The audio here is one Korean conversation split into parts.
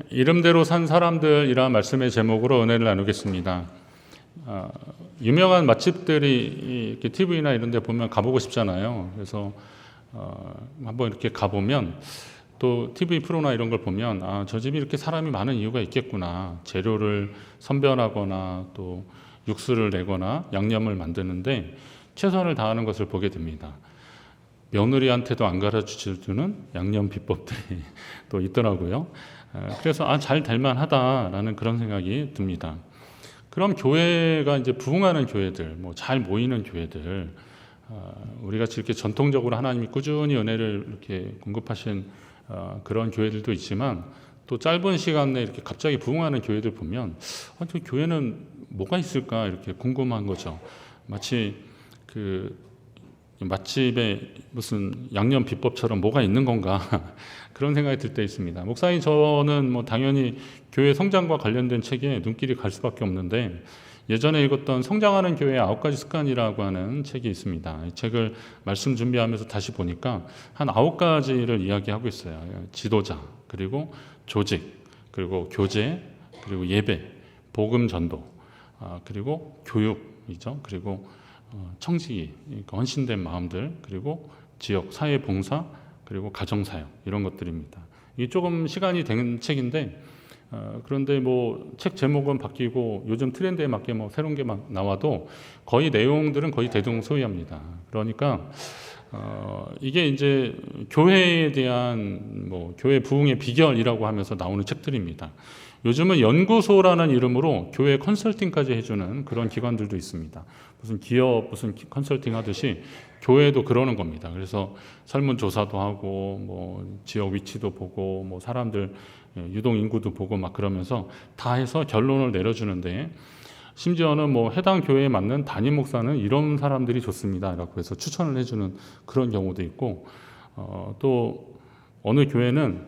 이름대로 산 사람들이란 말씀의 제목으로 은혜를 나누겠습니다. 유명한 맛집들이 이렇게 TV나 이런 데 보면 가보고 싶잖아요. 그래서 한번 이렇게 가보면 또 TV 프로나 이런 걸 보면 저 집이 이렇게 사람이 많은 이유가 있겠구나. 재료를 선별하거나 또 육수를 내거나 양념을 만드는데 최선을 다하는 것을 보게 됩니다. 며느리한테도 안 가르쳐주는 양념 비법들이 또 있더라고요. 그래서 잘 될 만하다라는 그런 생각이 듭니다. 그럼 교회가 이제 부흥하는 교회들, 잘 모이는 교회들, 우리 같이 이렇게 전통적으로 하나님이 꾸준히 은혜를 이렇게 공급하신 그런 교회들도 있지만 또 짧은 시간 내에 이렇게 갑자기 부흥하는 교회들 보면 저 교회는 뭐가 있을까 이렇게 궁금한 거죠. 마치 그 맛집에 무슨 양념 비법처럼 뭐가 있는 건가 그런 생각이 들 때 있습니다. 목사님, 저는 당연히 교회 성장과 관련된 책에 눈길이 갈 수밖에 없는데 예전에 읽었던 성장하는 교회의 9가지 습관이라고 하는 책이 있습니다. 이 책을 말씀 준비하면서 다시 보니까 한 9가지를 이야기하고 있어요. 지도자, 그리고 조직, 그리고 교제, 그리고 예배, 복음 전도, 그리고 교육이죠. 그리고 청지기, 그러니까 헌신된 마음들, 그리고 지역 사회 봉사, 그리고 가정 사역, 이런 것들입니다. 이게 조금 시간이 된 책인데 그런데 책 제목은 바뀌고 요즘 트렌드에 맞게 새로운 게 막 나와도 거의 내용들은 거의 대동소이합니다. 그러니까 이게 이제 교회에 대한 교회 부흥의 비결이라고 하면서 나오는 책들입니다. 요즘은 연구소라는 이름으로 교회 컨설팅까지 해주는 그런 기관들도 있습니다. 무슨 기업 무슨 컨설팅 하듯이 교회도 그러는 겁니다. 그래서 설문조사도 하고 지역 위치도 보고 사람들 유동 인구도 보고 막 그러면서 다 해서 결론을 내려주는데 심지어는 해당 교회에 맞는 담임 목사는 이런 사람들이 좋습니다라고 해서 추천을 해주는 그런 경우도 있고 또 어느 교회는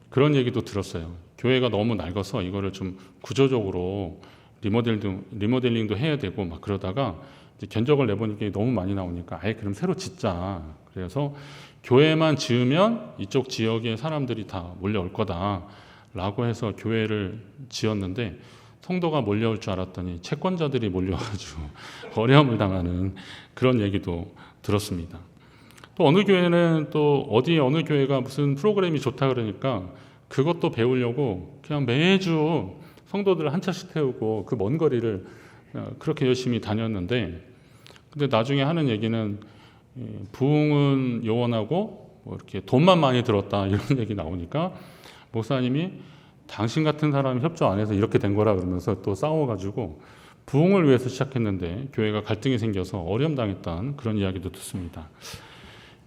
그런 얘기도 들었어요. 교회가 너무 낡아서 이거를 좀 구조적으로 리모델링도 해야 되고 막 그러다가 이제 견적을 내보니까 너무 많이 나오니까 그럼 새로 짓자. 그래서 교회만 지으면 이쪽 지역의 사람들이 다 몰려올 거다라고 해서 교회를 지었는데 성도가 몰려올 줄 알았더니 채권자들이 몰려와가지고 어려움을 당하는 그런 얘기도 들었습니다. 또 어느 교회는 또 어느 교회가 무슨 프로그램이 좋다 그러니까 그것도 배우려고 그냥 매주 성도들을 한 차씩 태우고 그 먼 거리를 그렇게 열심히 다녔는데 근데 나중에 하는 얘기는 부흥은 요원하고 이렇게 돈만 많이 들었다 이런 얘기 나오니까 목사님이 당신 같은 사람이 협조 안 해서 이렇게 된 거라 그러면서 또 싸워가지고 부흥을 위해서 시작했는데 교회가 갈등이 생겨서 어려움 당했던 그런 이야기도 듣습니다.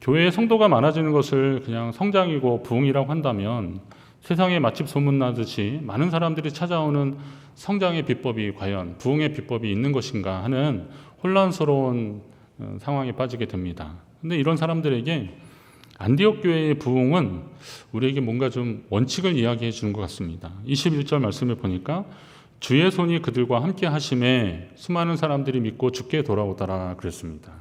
교회에 성도가 많아지는 것을 그냥 성장이고 부흥이라고 한다면 세상에 맛집 소문나듯이 많은 사람들이 찾아오는 성장의 비법이 과연 부흥의 비법이 있는 것인가 하는 혼란스러운 상황에 빠지게 됩니다. 그런데 이런 사람들에게 안디옥 교회의 부흥은 우리에게 뭔가 좀 원칙을 이야기해 주는 것 같습니다. 21절 말씀을 보니까 주의 손이 그들과 함께 하심에 수많은 사람들이 믿고 주께 돌아오더라 그랬습니다.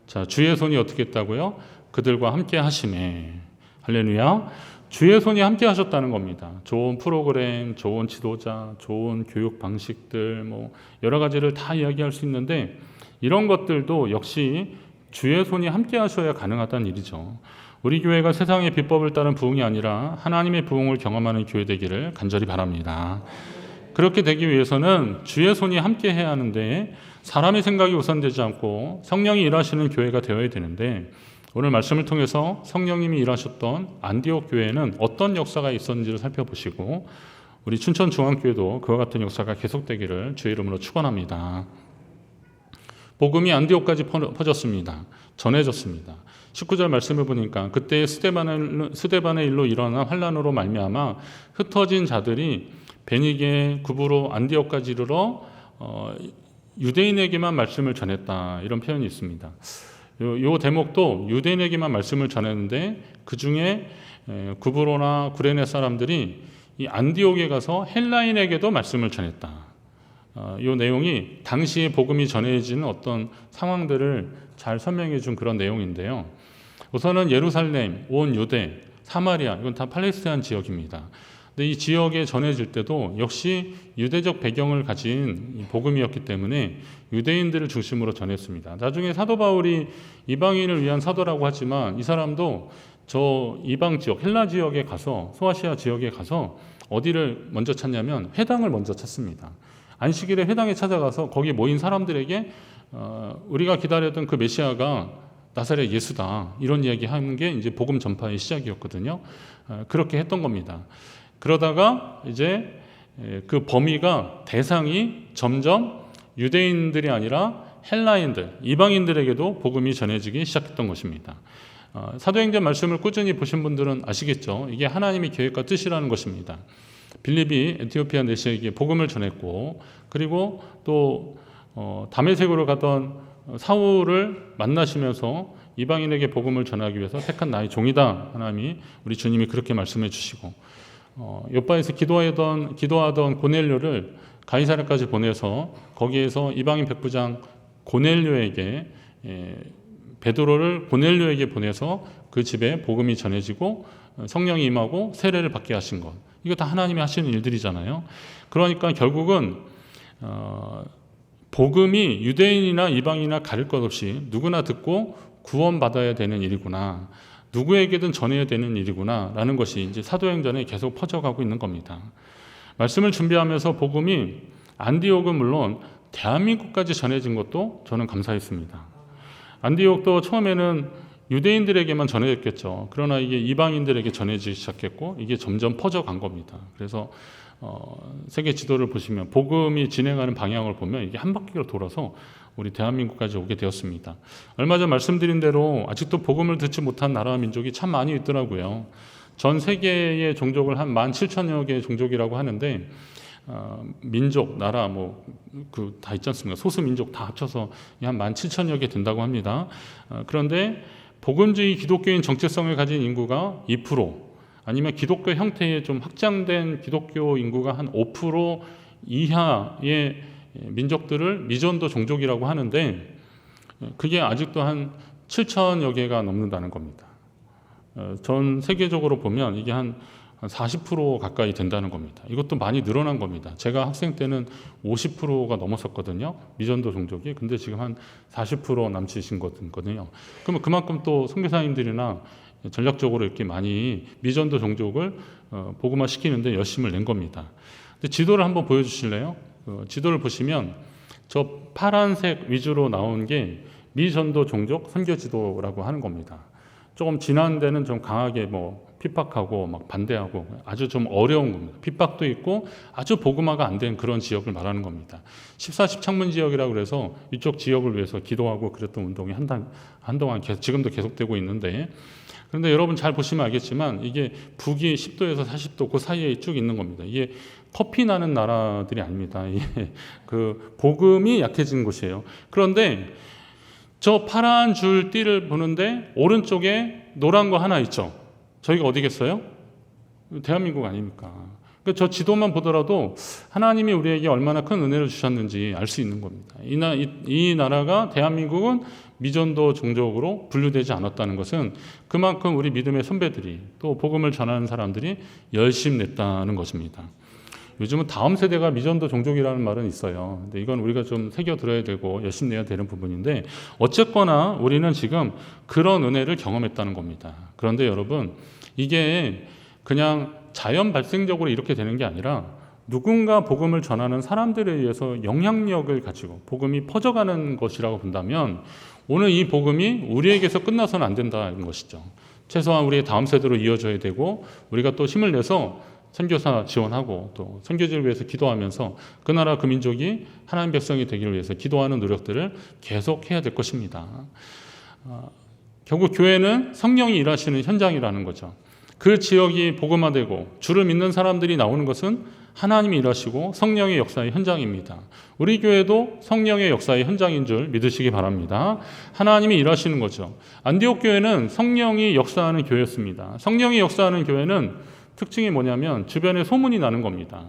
자, 주의 손이 어떻게 했다고요? 그들과 함께 하심에. 할렐루야. 주의 손이 함께 하셨다는 겁니다. 좋은 프로그램, 좋은 지도자, 좋은 교육 방식들 여러 가지를 다 이야기할 수 있는데 이런 것들도 역시 주의 손이 함께 하셔야 가능하다는 일이죠. 우리 교회가 세상의 비법을 따른 부흥이 아니라 하나님의 부흥을 경험하는 교회 되기를 간절히 바랍니다. 그렇게 되기 위해서는 주의 손이 함께 해야 하는데 사람의 생각이 우선되지 않고 성령이 일하시는 교회가 되어야 되는데 오늘 말씀을 통해서 성령님이 일하셨던 안디옥 교회에는 어떤 역사가 있었는지를 살펴보시고 우리 춘천중앙교회도 그와 같은 역사가 계속되기를 주의 이름으로 축원합니다. 복음이 안디옥까지 퍼졌습니다. 전해졌습니다. 19절 말씀을 보니까 그때 스데반의 일로 일어난 환란으로 말미암아 흩어진 자들이 베니게, 구브로, 안디옥까지 이르러 유대인에게만 말씀을 전했다 이런 표현이 있습니다. 요 대목도 유대인에게만 말씀을 전했는데 그 중에 구브로나 구레네 사람들이 이 안디옥에 가서 헬라인에게도 말씀을 전했다. 이 내용이 당시에 복음이 전해지는 어떤 상황들을 잘 설명해 준 그런 내용인데요. 우선은 예루살렘, 온 유대, 사마리아 이건 다 팔레스타인 지역입니다. 근데 이 지역에 전해질 때도 역시 유대적 배경을 가진 복음이었기 때문에 유대인들을 중심으로 전했습니다. 나중에 사도 바울이 이방인을 위한 사도라고 하지만 이 사람도 저 이방 지역, 헬라 지역에 가서, 소아시아 지역에 가서 어디를 먼저 찾냐면 회당을 먼저 찾습니다. 안식일에 회당에 찾아가서 거기 모인 사람들에게 우리가 기다렸던 그 메시아가 나사렛 예수다, 이런 이야기 하는 게 이제 복음 전파의 시작이었거든요. 그렇게 했던 겁니다. 그러다가 이제 그 범위가, 대상이 점점 유대인들이 아니라 헬라인들, 이방인들에게도 복음이 전해지기 시작했던 것입니다. 사도행전 말씀을 꾸준히 보신 분들은 아시겠죠. 이게 하나님의 계획과 뜻이라는 것입니다. 빌립이 에티오피아 내시에게 복음을 전했고, 그리고 또 다메섹으로 가던 사울을 만나시면서 이방인에게 복음을 전하기 위해서 택한 나의 종이다, 하나님이, 우리 주님이 그렇게 말씀해 주시고, 요바에서 기도하던 고넬료를 가이사랴까지 보내서 거기에서 이방인 백부장 고넬료에게, 베드로를 고넬료에게 보내서 그 집에 복음이 전해지고 성령이 임하고 세례를 받게 하신 것, 이거 다 하나님이 하시는 일들이잖아요. 그러니까 결국은 복음이 유대인이나 이방인이나 가릴 것 없이 누구나 듣고 구원받아야 되는 일이구나, 누구에게든 전해야 되는 일이구나 라는 것이 이제 사도행전에 계속 퍼져가고 있는 겁니다. 말씀을 준비하면서 복음이 안디옥은 물론 대한민국까지 전해진 것도 저는 감사했습니다. 안디옥도 처음에는 유대인들에게만 전해졌겠죠. 그러나 이게 이방인들에게 전해지기 시작했고, 이게 점점 퍼져간 겁니다. 그래서 세계 지도를 보시면 복음이 진행하는 방향을 보면 이게 한 바퀴를 돌아서 우리 대한민국까지 오게 되었습니다. 얼마 전 말씀드린 대로 아직도 복음을 듣지 못한 나라와 민족이 참 많이 있더라고요. 전 세계의 종족을 한 17,000여 개의 종족이라고 하는데, 민족, 나라 다 있지 않습니까? 소수 민족 다 합쳐서 한 17,000여 개 된다고 합니다. 그런데 복음주의 기독교인 정체성을 가진 인구가 2%, 아니면 기독교 형태의 좀 확장된 기독교 인구가 한 5% 이하의 민족들을 미전도 종족이라고 하는데, 그게 아직도 한 7,000여 개가 넘는다는 겁니다. 전 세계적으로 보면 이게 한 40% 가까이 된다는 겁니다. 이것도 많이 늘어난 겁니다. 제가 학생 때는 50%가 넘었었거든요, 미전도 종족이. 근데 지금 한 40% 남짓인 거거든요. 그러면 그만큼 또 선교사님들이나 전략적으로 이렇게 많이 미전도 종족을 복음화 시키는데 열심을 낸 겁니다. 근데 지도를 한번 보여주실래요? 지도를 보시면 저 파란색 위주로 나온 게 미전도 종족 선교 지도라고 하는 겁니다. 조금 지난 데는 좀 강하게 핍박하고 막 반대하고 아주 좀 어려운 겁니다. 핍박도 있고 아주 복음화가 안 된 그런 지역을 말하는 겁니다. 14십 창문 지역이라고 그래서 이쪽 지역을 위해서 기도하고 그랬던 운동이 한동안 지금도 계속되고 있는데, 그런데 여러분 잘 보시면 알겠지만 이게 북이 10도에서 40도 그 사이에 쭉 있는 겁니다. 이게 커피 나는 나라들이 아닙니다. 이게 그 복음이 약해진 곳이에요. 그런데 저 파란 줄 띠를 보는데 오른쪽에 노란 거 하나 있죠. 저희가 어디겠어요? 대한민국 아닙니까? 그러니까 저 지도만 보더라도 하나님이 우리에게 얼마나 큰 은혜를 주셨는지 알 수 있는 겁니다. 이 나라가, 대한민국은 미전도 종족으로 분류되지 않았다는 것은 그만큼 우리 믿음의 선배들이, 또 복음을 전하는 사람들이 열심 냈다는 것입니다. 요즘은 다음 세대가 미전도 종족이라는 말은 있어요. 근데 이건 우리가 좀 새겨들어야 되고 열심 내야 되는 부분인데, 어쨌거나 우리는 지금 그런 은혜를 경험했다는 겁니다. 그런데 여러분, 이게 그냥 자연 발생적으로 이렇게 되는 게 아니라 누군가 복음을 전하는 사람들에 의해서 영향력을 가지고 복음이 퍼져가는 것이라고 본다면, 오늘 이 복음이 우리에게서 끝나서는 안 된다는 것이죠. 최소한 우리의 다음 세대로 이어져야 되고, 우리가 또 힘을 내서 선교사 지원하고 또 선교지를 위해서 기도하면서 그 나라 그 민족이 하나님 백성이 되기를 위해서 기도하는 노력들을 계속해야 될 것입니다. 결국 교회는 성령이 일하시는 현장이라는 거죠. 그 지역이 복음화되고 주를 믿는 사람들이 나오는 것은 하나님이 일하시고 성령의 역사의 현장입니다. 우리 교회도 성령의 역사의 현장인 줄 믿으시기 바랍니다. 하나님이 일하시는 거죠. 안디옥 교회는 성령이 역사하는 교회였습니다. 성령이 역사하는 교회는 특징이 뭐냐면 주변에 소문이 나는 겁니다.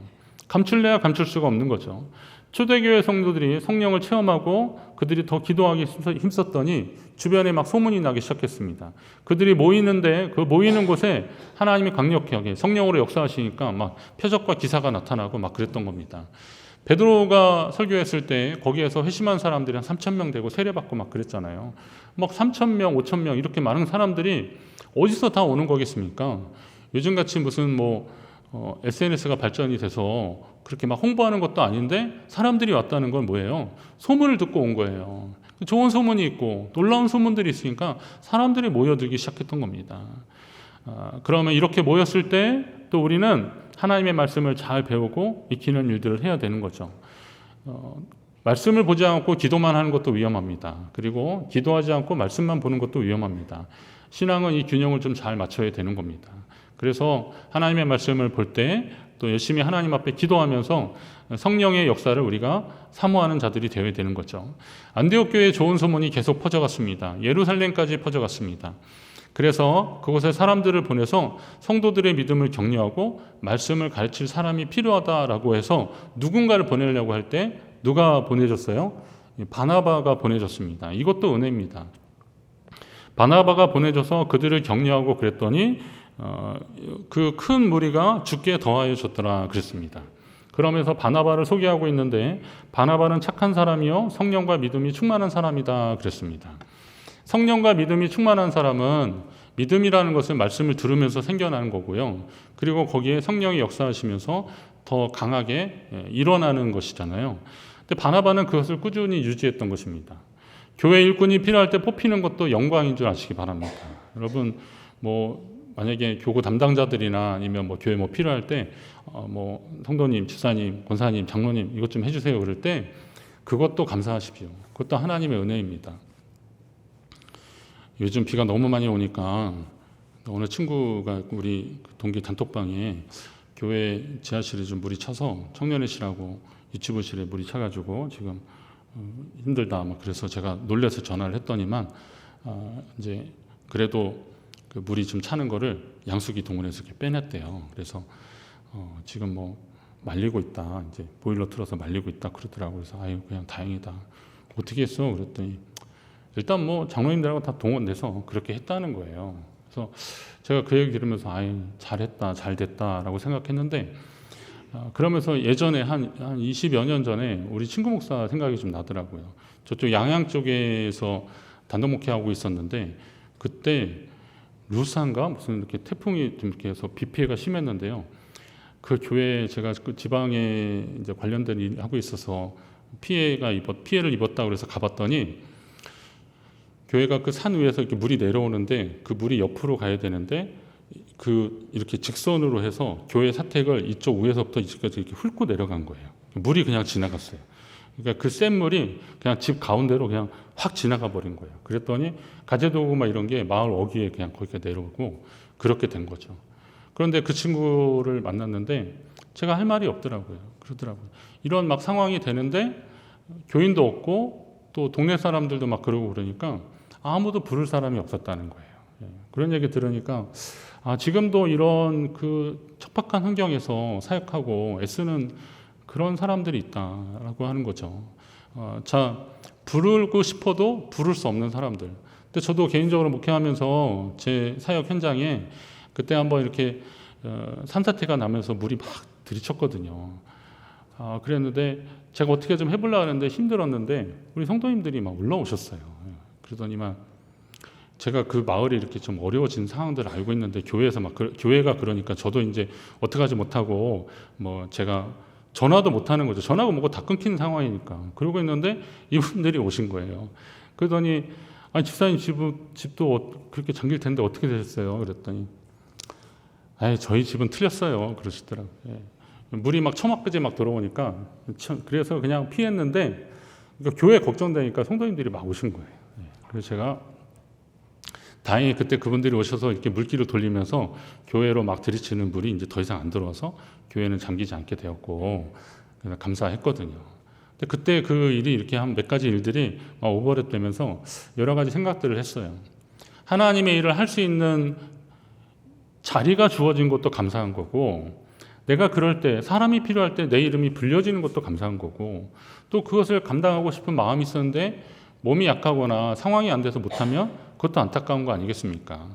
감출래야 감출 수가 없는 거죠. 초대교회 성도들이 성령을 체험하고 그들이 더 기도하기 힘썼더니 주변에 막 소문이 나기 시작했습니다. 그들이 모이는데 그 모이는 곳에 하나님이 강력하게 성령으로 역사하시니까 막 표적과 기사가 나타나고 막 그랬던 겁니다. 베드로가 설교했을 때 거기에서 회심한 사람들이 한 3,000명 되고 세례받고 막 그랬잖아요. 막 3,000명, 5,000명 이렇게 많은 사람들이 어디서 다 오는 거겠습니까? 요즘같이 무슨 SNS가 발전이 돼서 그렇게 막 홍보하는 것도 아닌데 사람들이 왔다는 건 뭐예요? 소문을 듣고 온 거예요. 좋은 소문이 있고 놀라운 소문들이 있으니까 사람들이 모여들기 시작했던 겁니다. 그러면 이렇게 모였을 때 또 우리는 하나님의 말씀을 잘 배우고 익히는 일들을 해야 되는 거죠. 말씀을 보지 않고 기도만 하는 것도 위험합니다. 그리고 기도하지 않고 말씀만 보는 것도 위험합니다. 신앙은 이 균형을 좀 잘 맞춰야 되는 겁니다. 그래서 하나님의 말씀을 볼 때 또 열심히 하나님 앞에 기도하면서 성령의 역사를 우리가 사모하는 자들이 되어야 되는 거죠. 안디옥 교회의 좋은 소문이 계속 퍼져갔습니다. 예루살렘까지 퍼져갔습니다. 그래서 그곳에 사람들을 보내서 성도들의 믿음을 격려하고 말씀을 가르칠 사람이 필요하다라고 해서 누군가를 보내려고 할 때 누가 보내줬어요? 바나바가 보내줬습니다. 이것도 은혜입니다. 바나바가 보내줘서 그들을 격려하고 그랬더니 그 큰 무리가 주께 더하여 줬더라 그랬습니다. 그러면서 바나바를 소개하고 있는데 바나바는 착한 사람이요 성령과 믿음이 충만한 사람이다 그랬습니다. 성령과 믿음이 충만한 사람은 믿음이라는 것은 말씀을 들으면서 생겨나는 거고요. 그리고 거기에 성령이 역사하시면서 더 강하게 일어나는 것이잖아요. 근데 바나바는 그것을 꾸준히 유지했던 것입니다. 교회 일꾼이 필요할 때 뽑히는 것도 영광인 줄 아시기 바랍니다. 여러분 만약에 교구 담당자들이나 아니면 교회 필요할 때 성도님, 집사님, 권사님, 장로님 이것 좀 해주세요 그럴 때 그것도 감사하십시오. 그것도 하나님의 은혜입니다. 요즘 비가 너무 많이 오니까 오늘 친구가 우리 동기 단톡방에 교회 지하실에 좀 물이 차서 청년회실하고 유치부실에 물이 차가지고 지금 힘들다 그래서 제가 놀라서 전화를 했더니만 이제 그래도 그 물이 좀 차는 거를 양수기 동원해서 이렇게 빼냈대요. 그래서 지금 말리고 있다. 이제 보일러 틀어서 말리고 있다 그러더라고요. 그래서 그냥 다행이다. 어떻게 했어? 그랬더니 일단 장로님들하고 다 동원돼서 그렇게 했다는 거예요. 그래서 제가 그 얘기 들으면서 잘했다, 잘 됐다라고 생각했는데 그러면서 예전에 한 20여 년 전에 우리 친구 목사 생각이 좀 나더라고요. 저쪽 양양 쪽에서 단독 목회하고 있었는데 그때 루산가 무슨 이렇게 태풍이 좀 이렇게 해서 비 피해가 심했는데요. 그 교회 제가 그 지방에 이제 관련된 일 하고 있어서 피해를 입었다 그래서 가봤더니 교회가 그 산 위에서 이렇게 물이 내려오는데 그 물이 옆으로 가야 되는데 이렇게 직선으로 해서 교회 사택을 이쪽 위에서부터 이쪽까지 이렇게 훑고 내려간 거예요. 물이 그냥 지나갔어요. 그러니까 그 센 물이 그냥 집 가운데로 그냥 확 지나가 버린 거예요. 그랬더니 가재도구 이런 게 마을 어귀에 그냥 거기가 내려오고 그렇게 된 거죠. 그런데 그 친구를 만났는데 제가 할 말이 없더라고요. 그러더라고요. 이런 상황이 되는데 교인도 없고 또 동네 사람들도 그러고 그러니까 아무도 부를 사람이 없었다는 거예요. 그런 얘기 들으니까 지금도 이런 그 척박한 환경에서 사역하고 애쓰는 그런 사람들이 있다라고 하는 거죠. 부르고 싶어도 부를 수 없는 사람들. 근데 저도 개인적으로 목회하면서 제 사역 현장에 그때 한번 이렇게 산사태가 나면서 물이 막 들이쳤거든요. 그랬는데 제가 어떻게 좀 해보려고 하는데 힘들었는데 우리 성도님들이 올라오셨어요. 그러더니만 제가 그 마을이 이렇게 좀 어려워진 상황들을 알고 있는데 교회에서 교회가 그러니까 저도 이제 어떡하지 못하고 제가 전화도 못 하는 거죠. 전화가 뭐고 다 끊긴 상황이니까. 그러고 있는데 이분들이 오신 거예요. 그러더니 집사님 집도 그렇게 잠길 텐데 어떻게 되셨어요? 그랬더니 저희 집은 틀렸어요. 그러시더라고요. 물이 처막까지 들어오니까 그래서 그냥 피했는데 그러니까 교회 걱정되니까 성도님들이 오신 거예요. 그래서 제가 다행히 그때 그분들이 오셔서 이렇게 물기를 돌리면서 교회로 들이치는 물이 이제 더 이상 안 들어와서 교회는 잠기지 않게 되었고 감사했거든요. 근데 그때 그 일이 이렇게 한 몇 가지 일들이 오버랩 되면서 여러 가지 생각들을 했어요. 하나님의 일을 할 수 있는 자리가 주어진 것도 감사한 거고 내가 그럴 때, 사람이 필요할 때 내 이름이 불려지는 것도 감사한 거고, 또 그것을 감당하고 싶은 마음이 있었는데 몸이 약하거나 상황이 안 돼서 못하면 그것도 안타까운 거 아니겠습니까?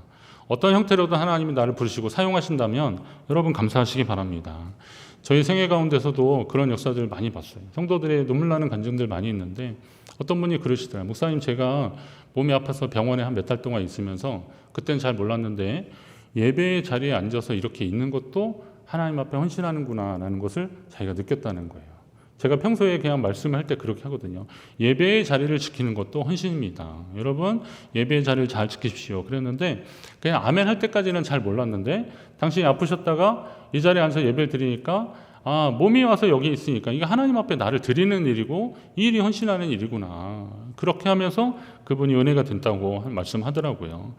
어떤 형태로도 하나님이 나를 부르시고 사용하신다면 여러분 감사하시기 바랍니다. 저희 생애 가운데서도 그런 역사들을 많이 봤어요. 성도들의 눈물 나는 간증들 많이 있는데 어떤 분이 그러시더라고요. 목사님, 제가 몸이 아파서 병원에 한 몇 달 동안 있으면서 그때는 잘 몰랐는데 예배의 자리에 앉아서 이렇게 있는 것도 하나님 앞에 헌신하는구나 라는 것을 자기가 느꼈다는 거예요. 제가 평소에 그냥 말씀을 할 때 그렇게 하거든요. 예배의 자리를 지키는 것도 헌신입니다. 여러분, 예배의 자리를 잘 지키십시오. 그랬는데 그냥 아멘 할 때까지는 잘 몰랐는데 당신이 아프셨다가 이 자리에 앉아서 예배를 드리니까 몸이 와서 여기 있으니까 이게 하나님 앞에 나를 드리는 일이고 이 일이 헌신하는 일이구나. 그렇게 하면서 그분이 은혜가 된다고 말씀하더라고요.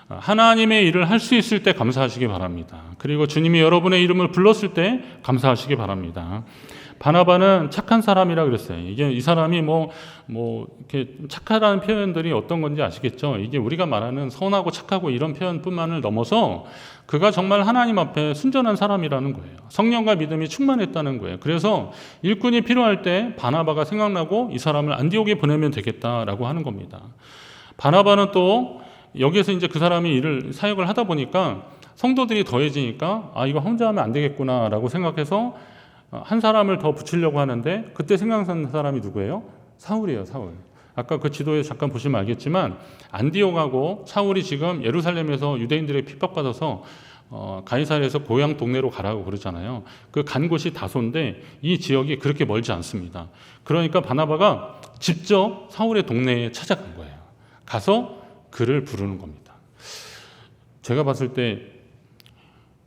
하나님의 일을 할 수 있을 때 감사하시기 바랍니다. 그리고 주님이 여러분의 이름을 불렀을 때 감사하시기 바랍니다. 바나바는 착한 사람이라 그랬어요. 이게 이 사람이 이렇게 착하다는 표현들이 어떤 건지 아시겠죠? 이게 우리가 말하는 선하고 착하고 이런 표현뿐만을 넘어서 그가 정말 하나님 앞에 순전한 사람이라는 거예요. 성령과 믿음이 충만했다는 거예요. 그래서 일꾼이 필요할 때 바나바가 생각나고 이 사람을 안디옥에 보내면 되겠다라고 하는 겁니다. 바나바는 또 여기에서 이제 그 사람이 사역을 하다 보니까 성도들이 더해지니까 이거 혼자 하면 안 되겠구나라고 생각해서 한 사람을 더 붙이려고 하는데 그때 생각난 사람이 누구예요? 사울이에요. 사울. 아까 그 지도에 잠깐 보시면 알겠지만 안디옥하고 사울이 지금 예루살렘에서 유대인들에게 핍박받아서 가이사랴에서 고향 동네로 가라고 그러잖아요. 그 간 곳이 다소인데 이 지역이 그렇게 멀지 않습니다. 그러니까 바나바가 직접 사울의 동네에 찾아간 거예요. 가서 그를 부르는 겁니다. 제가 봤을 때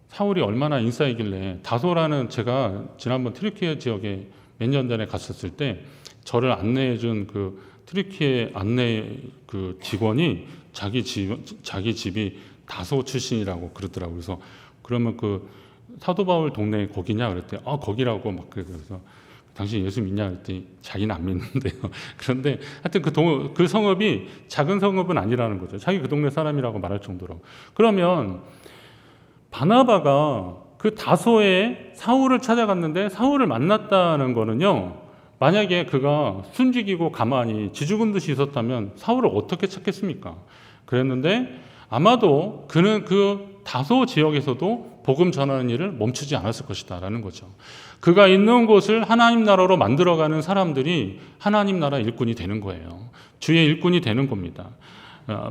사울이 얼마나 인싸이길래 다소라는, 제가 지난번 트리키에 지역에 몇 년 전에 갔었을 때 저를 안내해 준 그 트리키의 안내 그 직원이 자기 집이 다소 출신이라고 그러더라고요. 그래서 그러면 그 사도 바울 동네 거기냐 그랬더니 거기라고 막 그래서 당신 예수 믿냐 그랬더니 자기는 안 믿는데요. 그런데 하여튼 그 성읍이 작은 성읍은 아니라는 거죠. 자기 그 동네 사람이라고 말할 정도로. 그러면 바나바가 그 다소에 사울을 찾아갔는데 사울을 만났다는 거는요, 만약에 그가 순직이고 가만히 지죽은 듯이 있었다면 사울을 어떻게 찾겠습니까? 그랬는데 아마도 그는 그 다소 지역에서도 복음 전하는 일을 멈추지 않았을 것이다 라는 거죠. 그가 있는 곳을 하나님 나라로 만들어가는 사람들이 하나님 나라 일꾼이 되는 거예요. 주의 일꾼이 되는 겁니다.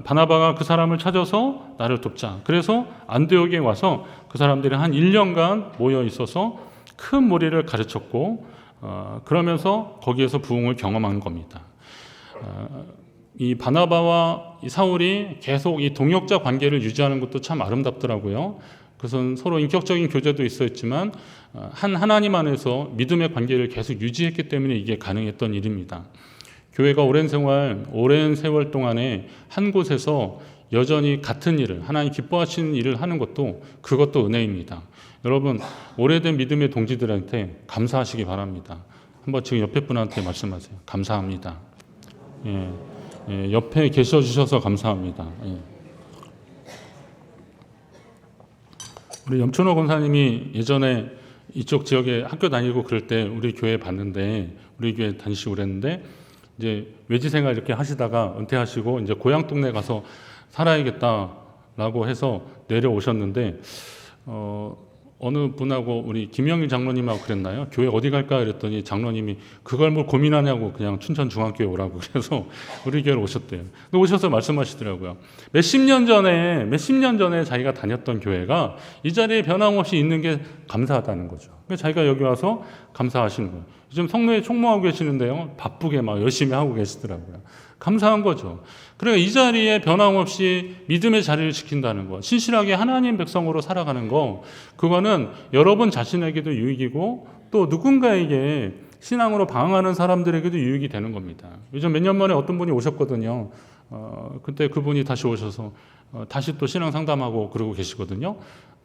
바나바가 그 사람을 찾아서 나를 돕자. 그래서 안디옥에 와서 그 사람들이 한 1년간 모여 있어서 큰 무리를 가르쳤고 그러면서 거기에서 부흥을 경험한 겁니다. 이 바나바와 이 사울이 계속 이 동역자 관계를 유지하는 것도 참 아름답더라고요. 그것은 서로 인격적인 교제도 있었지만 한 하나님 안에서 믿음의 관계를 계속 유지했기 때문에 이게 가능했던 일입니다. 교회가 오랜 세월 동안에 한 곳에서 여전히 같은 일을, 하나님 기뻐하시는 일을 하는 것도 그것도 은혜입니다. 여러분, 오래된 믿음의 동지들한테 감사하시기 바랍니다. 한번 지금 옆에 분한테 말씀하세요. 감사합니다. 옆에 계셔 주셔서 감사합니다. 우리 염춘호 권사님이 예전에 이쪽 지역에 학교 다니고 그럴 때 우리 교회 봤는데, 우리 교회 다니시고 그랬는데 이제 외지 생활 이렇게 하시다가 은퇴하시고 이제 고향 동네 가서 살아야겠다라고 해서 내려오셨는데 어느 분하고 우리 김영일 장로님하고 그랬나요? 교회 어디 갈까 그랬더니 장로님이 그걸 뭘 고민하냐고 그냥 춘천 중앙교회 오라고 그래서 우리 교회로 오셨대요. 근데 오셔서 말씀하시더라고요. 몇십 년 전에 자기가 다녔던 교회가 이 자리에 변함없이 있는 게 감사하다는 거죠. 그래서 자기가 여기 와서 감사하시는 거예요. 요즘 성로에 총무하고 계시는데요, 바쁘게 막 열심히 하고 계시더라고요. 감사한 거죠. 그러니까 이 자리에 변함없이 믿음의 자리를 지킨다는 거, 신실하게 하나님 백성으로 살아가는 거, 그거는 여러분 자신에게도 유익이고 또 누군가에게 신앙으로 방황하는 사람들에게도 유익이 되는 겁니다. 요즘 몇 년 만에 어떤 분이 오셨거든요. 그때 그분이 다시 오셔서 다시 또 신앙 상담하고 그러고 계시거든요.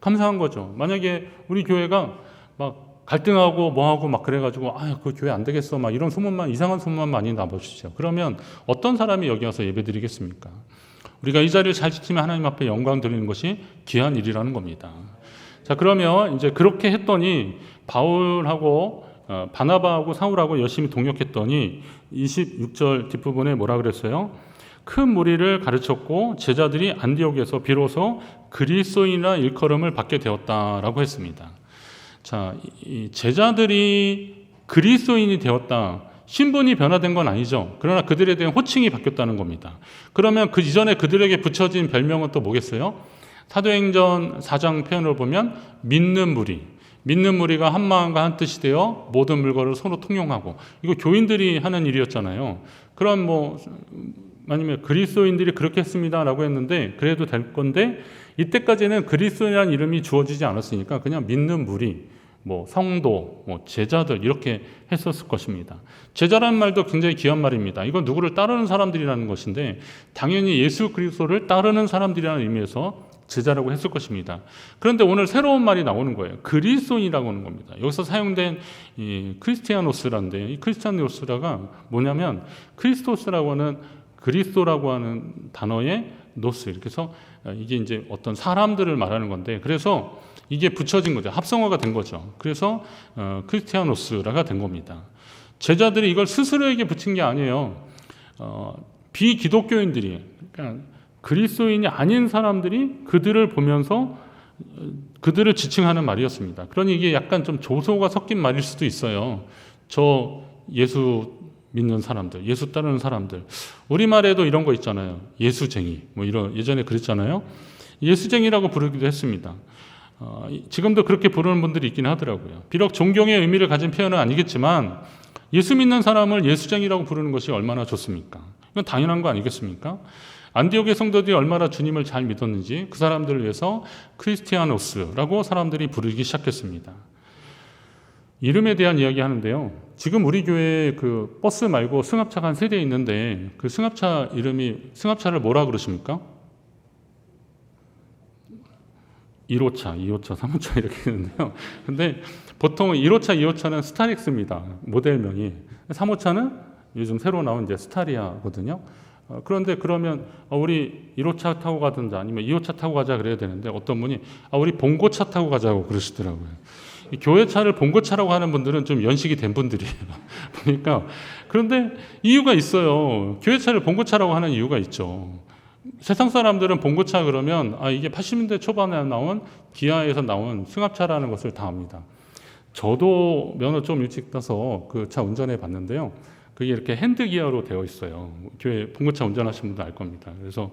감사한 거죠. 만약에 우리 교회가 막 갈등하고 뭐하고 막 그래가지고 그 교회 안 되겠어 막 이런 소문만, 이상한 소문만 많이 나보시죠. 그러면 어떤 사람이 여기 와서 예배 드리겠습니까? 우리가 이 자리를 잘 지키면 하나님 앞에 영광 드리는 것이 귀한 일이라는 겁니다. 자, 그러면 이제 그렇게 했더니 바울하고 바나바하고 사울하고 열심히 동역했더니 26절 뒷부분에 뭐라 그랬어요? 큰 무리를 가르쳤고 제자들이 안디옥에서 비로소 그리스도인이라 일컬음을 받게 되었다라고 했습니다. 자, 이 제자들이 그리스도인이 되었다. 신분이 변화된 건 아니죠. 그러나 그들에 대한 호칭이 바뀌었다는 겁니다. 그러면 그 이전에 그들에게 붙여진 별명은 또 뭐겠어요? 사도행전 4장 표현을 보면 믿는 무리. 믿는 무리가 한 마음과 한 뜻이 되어 모든 물건을 서로 통용하고, 이거 교인들이 하는 일이었잖아요. 그럼 뭐 아니면 그리스도인들이 그렇게 했습니다라고 했는데 그래도 될 건데, 이때까지는 그리스도인이라는 이름이 주어지지 않았으니까 그냥 믿는 무리, 뭐 성도, 뭐 제자들 이렇게 했었을 것입니다. 제자라는 말도 굉장히 귀한 말입니다. 이건 누구를 따르는 사람들이라는 것인데 당연히 예수 그리스도를 따르는 사람들이라는 의미에서 제자라고 했을 것입니다. 그런데 오늘 새로운 말이 나오는 거예요. 그리스도인이라고 하는 겁니다. 여기서 사용된 이 크리스티아노스라는데, 이 크리스티아노스라가 뭐냐면 크리스토스라고 하는, 그리스도라고 하는 단어의 노스, 이렇게 해서 이게 이제 어떤 사람들을 말하는 건데, 그래서 이게 붙여진 거죠. 합성어가 된 거죠. 그래서 크리스티아노스라가 된 겁니다. 제자들이 이걸 스스로에게 붙인 게 아니에요. 비기독교인들이, 그러니까 그리스도인이 아닌 사람들이 그들을 보면서 그들을 지칭하는 말이었습니다. 그러니 이게 약간 좀 조소가 섞인 말일 수도 있어요. 저 예수 믿는 사람들, 예수 따르는 사람들. 우리말에도 이런 거 있잖아요. 예수쟁이. 뭐 이런, 예전에 그랬잖아요. 예수쟁이라고 부르기도 했습니다. 지금도 그렇게 부르는 분들이 있긴 하더라고요. 비록 존경의 의미를 가진 표현은 아니겠지만 예수 믿는 사람을 예수쟁이라고 부르는 것이 얼마나 좋습니까? 이건 당연한 거 아니겠습니까? 안디옥의 성도들이 얼마나 주님을 잘 믿었는지 그 사람들을 위해서 크리스티아노스라고 사람들이 부르기 시작했습니다. 이름에 대한 이야기 하는데요. 지금 우리 교회에 그 버스 말고 승합차가 한 3대 있는데 그 승합차 이름이, 승합차를 뭐라 그러십니까? 1호차, 2호차, 3호차 이렇게 있는데요. 근데 보통 1호차, 2호차는 스타렉스입니다. 모델명이. 3호차는 요즘 새로 나온 이제 스타리아거든요. 그런데 그러면 우리 1호차 타고 가든지 아니면 2호차 타고 가자 그래야 되는데 어떤 분이 우리 봉고차 타고 가자고 그러시더라고요. 교회차를 봉고차라고 하는 분들은 좀 연식이 된 분들이에요. 보니까. 그런데 이유가 있어요. 교회차를 봉고차라고 하는 이유가 있죠. 세상 사람들은 봉고차 그러면 이게 80년대 초반에 나온 기아에서 나온 승합차라는 것을 다 압니다. 저도 면허 좀 일찍 따서 그 차 운전해 봤는데요. 그게 이렇게 핸드 기어로 되어 있어요. 교회 봉고차 운전하시는 분도 알 겁니다. 그래서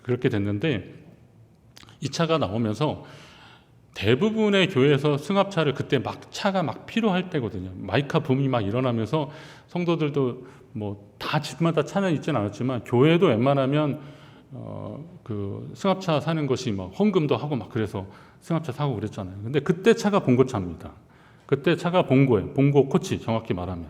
그렇게 됐는데 이 차가 나오면서 대부분의 교회에서 승합차를, 그때 막 차가 막 필요할 때거든요. 마이카 붐이 막 일어나면서 성도들도 뭐 다 집마다 차는 있지는 않았지만 교회도 웬만하면 그 승합차 사는 것이 막 헌금도 하고 막 그래서 승합차 사고 그랬잖아요. 근데 그때 차가 봉고차입니다. 그때 차가 봉고예요. 봉고 코치, 정확히 말하면.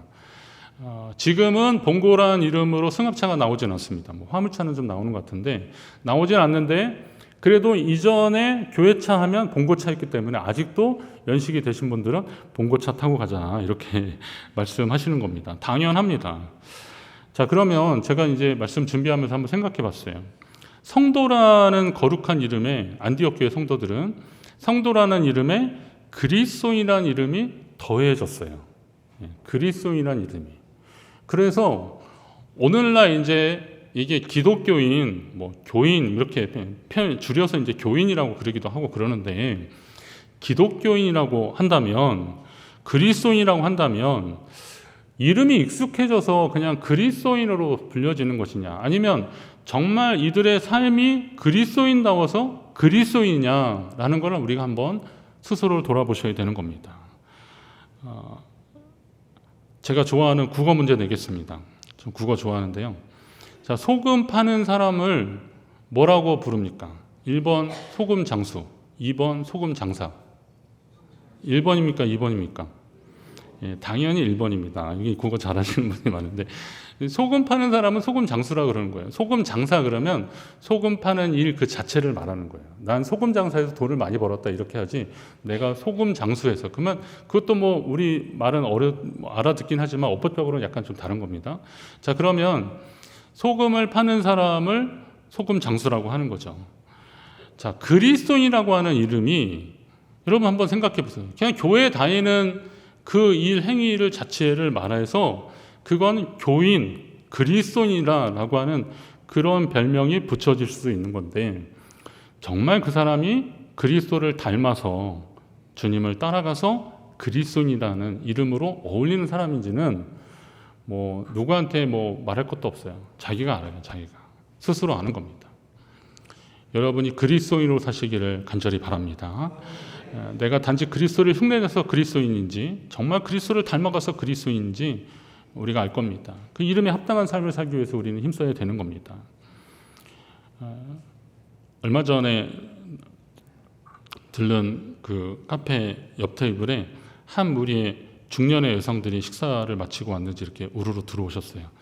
지금은 봉고란 이름으로 승합차가 나오진 않습니다. 뭐 화물차는 좀 나오는 것 같은데, 나오진 않는데 그래도 이전에 교회차 하면 봉고차였기 때문에 아직도 연식이 되신 분들은 봉고차 타고 가자 이렇게 말씀하시는 겁니다. 당연합니다. 자, 그러면 제가 이제 말씀 준비하면서 한번 생각해 봤어요. 성도라는 거룩한 이름에, 안디옥 교회 성도들은 성도라는 이름에 그리스도인이라는 이름이 더해졌어요. 그리스도인이라는 이름이. 그래서 오늘날 이제 이게 기독교인, 뭐 교인 이렇게 줄여서 이제 교인이라고 그러기도 하고 그러는데, 기독교인이라고 한다면, 그리스도인이라고 한다면 이름이 익숙해져서 그냥 그리스도인으로 불려지는 것이냐, 아니면 정말 이들의 삶이 그리스도인다워서 그리스도인이냐라는 걸 우리가 한번 스스로를 돌아보셔야 되는 겁니다. 제가 좋아하는 국어 문제 내겠습니다. 저 국어 좋아하는데요. 자, 소금 파는 사람을 뭐라고 부릅니까? 1번 소금 장수, 2번 소금 장사. 1번입니까? 2번입니까? 예, 당연히 1번입니다. 이게 국어 잘하시는 분이 많은데, 소금 파는 사람은 소금 장수라 그러는 거예요. 소금 장사 그러면 소금 파는 일 그 자체를 말하는 거예요. 난 소금 장사해서 돈을 많이 벌었다 이렇게 하지, 내가 소금 장수해서, 그러면 그것도 뭐 우리 말은 알아듣긴 하지만 어법적으로는 약간 좀 다른 겁니다. 자, 그러면 소금을 파는 사람을 소금 장수라고 하는 거죠. 자, 그리스도인이라고 하는 이름이 여러분 한번 생각해 보세요. 그냥 교회 다니는 그 일 행위를 자체를 말해서 그건 교인, 그리스도인이라고 하는 그런 별명이 붙여질 수 있는 건데, 정말 그 사람이 그리스도를 닮아서 주님을 따라가서 그리스도인이라는 이름으로 어울리는 사람인지는 뭐 누구한테 뭐 말할 것도 없어요. 자기가 알아요. 자기가 스스로 아는 겁니다. 여러분이 그리스도인으로 사시기를 간절히 바랍니다. 내가 단지 그리스도를 흉내내서 그리스도인인지, 정말 그리스도를 닮아가서 그리스도인인지 우리가 알 겁니다. 그 이름에 합당한 삶을 살기 위해서 우리는 힘써야 되는 겁니다. 얼마 전에 들른 그 카페 옆 테이블에 한 무리의 중년의 여성들이 식사를 마치고 왔는지 이렇게 우르르 들어오셨어요.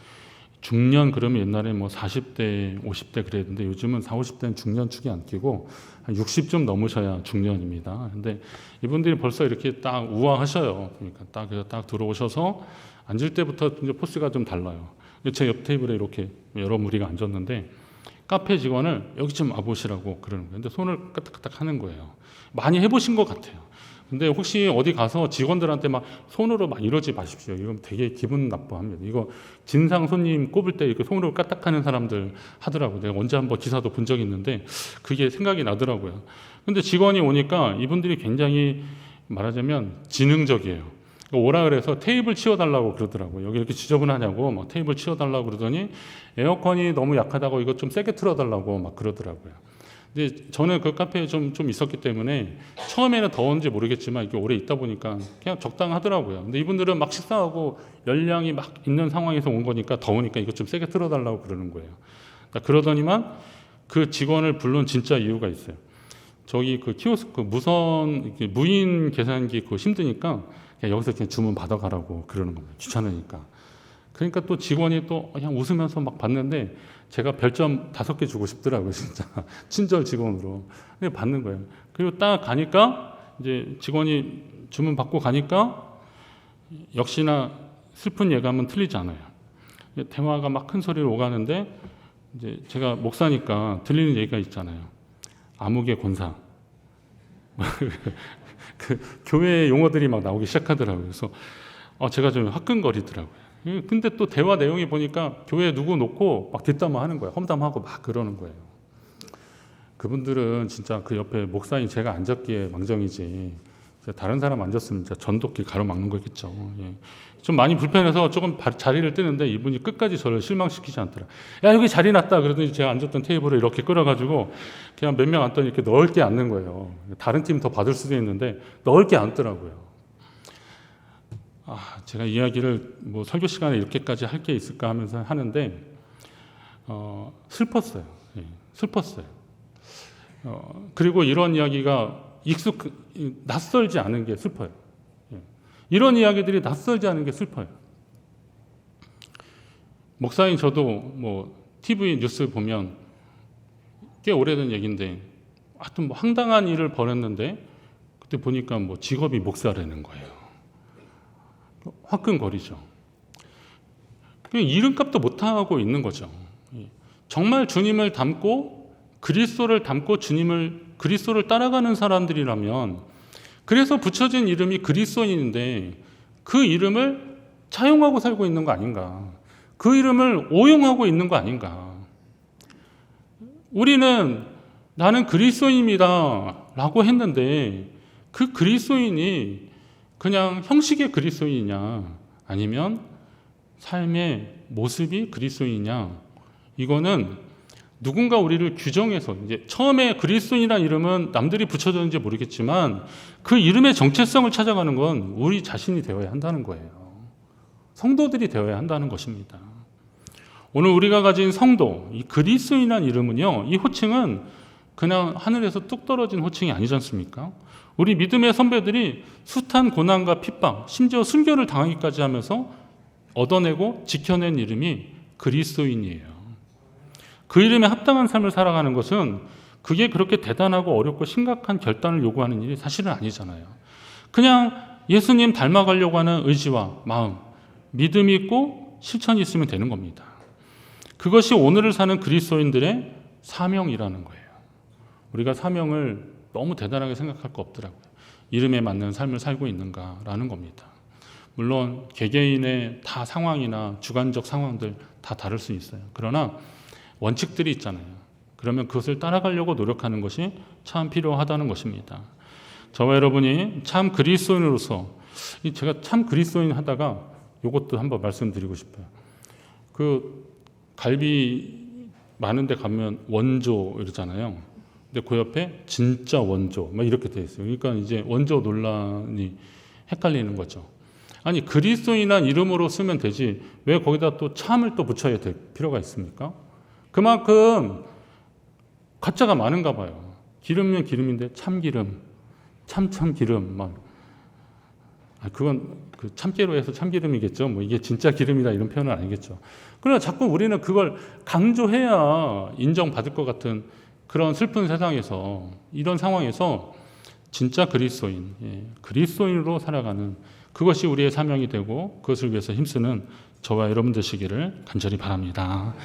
중년 그러면 옛날에 뭐 40대, 50대 그랬는데 요즘은 40, 50대는 중년 축이 안 끼고 한 60좀 넘으셔야 중년입니다. 근데 이분들이 벌써 이렇게 딱 우아하셔요. 그러니까 딱 들어오셔서 앉을 때부터 이제 포스가 좀 달라요. 제 옆 테이블에 이렇게 여러 무리가 앉았는데 카페 직원을 여기 좀 와보시라고 그러는 거예요. 근데 손을 까딱까딱 하는 거예요. 많이 해보신 것 같아요. 근데 혹시 어디 가서 직원들한테 막 손으로 막 이러지 마십시오. 이건 되게 기분 나빠합니다. 이거 진상 손님 꼽을 때 이렇게 손으로 까딱하는 사람들 하더라고요. 내가 언제 한번 기사도 본 적이 있는데 그게 생각이 나더라고요. 근데 직원이 오니까 이분들이 굉장히 말하자면 지능적이에요. 오라 그래서 테이블 치워달라고 그러더라고요. 여기 이렇게 지저분하냐고 막 테이블 치워달라고 그러더니 에어컨이 너무 약하다고 이거 좀 세게 틀어달라고 막 그러더라고요. 근데 저는 그 카페에 좀 있었기 때문에 처음에는 더웠는지 모르겠지만 이게 오래 있다 보니까 그냥 적당하더라고요. 근데 이분들은 막 식사하고 열량이 막 있는 상황에서 온 거니까 더우니까 이거 좀 세게 틀어달라고 그러는 거예요. 그러더니만 그 직원을 부른 진짜 이유가 있어요. 저기 그 키오스크 무선 무인 계산기 그거 힘드니까 그냥 여기서 그냥 주문 받아가라고 그러는 겁니다. 귀찮으니까. 그러니까 또 직원이 또 그냥 웃으면서 막 받는데 제가 별점 5개 주고 싶더라고요, 진짜. 친절 직원으로. 근데 받는 거예요. 그리고 딱 가니까 이제 직원이 주문 받고 가니까 역시나 슬픈 예감은 틀리지 않아요. 대화가 막 큰 소리로 오가는데 이제 제가 목사니까 들리는 얘기가 있잖아요. 암흑의 권사. 그 교회 용어들이 막 나오기 시작하더라고요. 그래서 제가 좀 화끈거리더라고요. 근데 또 대화 내용이 보니까 교회 누구 놓고 막 뒷담화 하는 거예요. 험담하고 막 그러는 거예요. 그분들은 진짜 그 옆에 목사인 제가 앉았기에 망정이지 다른 사람 앉았으면 진짜 전도길 가로막는 거겠죠. 예. 좀 많이 불편해서 조금 자리를 뜨는데 이분이 끝까지 저를 실망시키지 않더라. 야, 여기 자리 났다. 그러더니 제가 앉았던 테이블을 이렇게 끌어가지고 그냥 몇 명 앉더니 이렇게 넓게 앉는 거예요. 다른 팀 더 받을 수도 있는데 넓게 앉더라고요. 제가 이야기를 뭐 설교 시간에 이렇게까지 할 게 있을까 하면서 하는데 슬펐어요. 예, 슬펐어요. 그리고 이런 이야기가 낯설지 않은 게 슬퍼요. 예. 이런 이야기들이 낯설지 않은 게 슬퍼요. 목사인 저도 뭐 TV 뉴스 보면 꽤 오래된 얘기인데 하여튼 뭐 황당한 일을 벌였는데 그때 보니까 뭐 직업이 목사라는 거예요. 화끈거리죠. 그냥 이름값도 못하고 있는 거죠. 정말 주님을 닮고 그리스도를 닮고 그리스도를 따라가는 사람들이라면 그래서 붙여진 이름이 그리스도인인데 그 이름을 차용하고 살고 있는 거 아닌가. 그 이름을 오용하고 있는 거 아닌가. 우리는 나는 그리스도인입니다 라고 했는데 그 그리스도인이 그냥 형식의 그리스도인이냐 아니면 삶의 모습이 그리스도인이냐, 이거는 누군가 우리를 규정해서 이제 처음에 그리스도인이라는 이름은 남들이 붙여줬는지 모르겠지만 그 이름의 정체성을 찾아가는 건 우리 자신이 되어야 한다는 거예요. 성도들이 되어야 한다는 것입니다. 오늘 우리가 가진 성도, 이 그리스도인이라는 이름은요, 이 호칭은 그냥 하늘에서 뚝 떨어진 호칭이 아니지 않습니까? 우리 믿음의 선배들이 숱한 고난과 핍박, 심지어 순교를 당하기까지 하면서 얻어내고 지켜낸 이름이 그리스도인이에요. 그 이름에 합당한 삶을 살아가는 것은 그게 그렇게 대단하고 어렵고 심각한 결단을 요구하는 일이 사실은 아니잖아요. 그냥 예수님 닮아가려고 하는 의지와 마음, 믿음이 있고 실천이 있으면 되는 겁니다. 그것이 오늘을 사는 그리스도인들의 사명이라는 거예요. 우리가 사명을 너무 대단하게 생각할 거 없더라고요. 이름에 맞는 삶을 살고 있는가라는 겁니다. 물론 개개인의 다 상황이나 주관적 상황들 다 다를 수 있어요. 그러나 원칙들이 있잖아요. 그러면 그것을 따라가려고 노력하는 것이 참 필요하다는 것입니다. 저와 여러분이 참 그리스도인으로서, 제가 참 그리스도인 하다가 이것도 한번 말씀드리고 싶어요. 그 갈비 많은 데 가면 원조 이러잖아요. 근데 그 옆에 진짜 원조 막 이렇게 돼 있어요. 그러니까 이제 원조 논란이 헷갈리는 거죠. 아니 그리스도인이란 이름으로 쓰면 되지 왜 거기다 또 참을 또 붙여야 될 필요가 있습니까? 그만큼 가짜가 많은가 봐요. 기름이면 기름인데 참기름, 참기름 막 그건 그 참깨로 해서 참기름이겠죠. 뭐 이게 진짜 기름이다 이런 표현은 아니겠죠. 그러나 자꾸 우리는 그걸 강조해야 인정받을 것 같은 그런 슬픈 세상에서 이런 상황에서 진짜 그리스도인, 그리스도인으로 살아가는 그것이 우리의 사명이 되고 그것을 위해서 힘쓰는 저와 여러분 되시기를 간절히 바랍니다.